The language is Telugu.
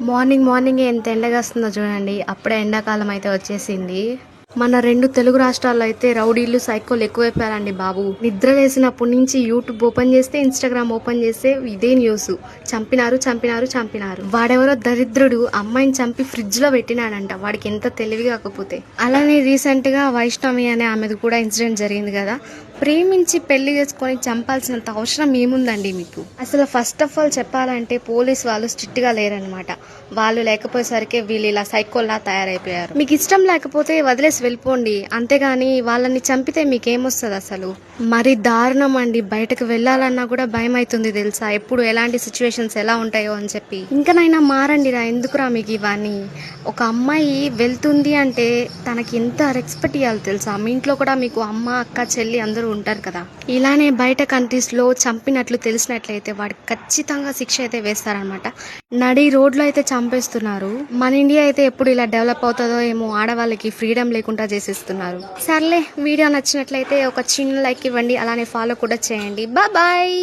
మార్నింగ్ మార్నింగే ఎంత ఎండగాస్తుందో చూడండి. అప్పుడే ఎండాకాలం అయితే వచ్చేసింది. మన 2 తెలుగు రాష్ట్రాల్లో అయితే రౌడీలు సైకోలు ఎక్కువైపోయారండి బాబు. నిద్ర లేసినప్పటి నుంచి యూట్యూబ్ ఓపెన్ చేస్తే, ఇన్స్టాగ్రామ్ ఓపెన్ చేస్తే ఇదే న్యూస్. చంపినారు చంపినారు చంపినారు. వాడెవరో దరిద్రుడు అమ్మాయిని చంపి ఫ్రిడ్జ్ లో పెట్టినాడంట. వాడికి ఎంత తెలివి కాకపోతే. అలానే రీసెంట్ గా వైష్ణవి అనే ఆమెది కూడా ఇన్సిడెంట్ జరిగింది కదా. ప్రేమించి పెళ్లి చేసుకొని చంపాల్సినంత అవసరం ఏముందండి మీకు? అసలు ఫస్ట్ ఆఫ్ ఆల్ చెప్పాలంటే పోలీస్ వాళ్ళు స్ట్రిక్ట్ గా లేరనమాట. వాళ్ళు లేకపోయేసరికి వీళ్ళు ఇలా సైకోల్లా తయారైపోయారు. మీకు ఇష్టం లేకపోతే వదిలేసి వెళ్ళిపోండి, అంతేగాని వాళ్ళని చంపితే మీకేమొస్తుంది అసలు? మరి దారుణం అండి. బయటకు వెళ్ళాలన్నా కూడా భయం అవుతుంది తెలుసా, ఎప్పుడు ఎలాంటి సిచ్యువేషన్స్ ఎలా ఉంటాయో అని చెప్పి. ఇంకనైనా మారండిరా, ఎందుకురా మీకు ఇవన్నీ? ఒక అమ్మాయి వెళ్తుంది అంటే తనకి ఎంత రెస్పెక్ట్ ఇవ్వాలి తెలుసా? మీ ఇంట్లో కూడా మీకు అమ్మ అక్క చెల్లి అందరూ ఉంటారు కదా. ఇలానే బయట కంట్రీస్ లో చంపినట్లు తెలిసినట్లయితే వాడికి ఖచ్చితంగా శిక్ష అయితే వేస్తారనమాట. నడి రోడ్లో అయితే చంపేస్తున్నారు. మన ఇండియా అయితే ఎప్పుడు ఇలా డెవలప్ అవుతుందో ఏమో, ఆడవాళ్ళకి ఫ్రీడమ్ లేకుండా చేసేస్తున్నారు. సర్లే, వీడియో నచ్చినట్లయితే ఒక చిన్న లైక్ ఇవ్వండి, అలానే ఫాలో కూడా చేయండి. బాయ్.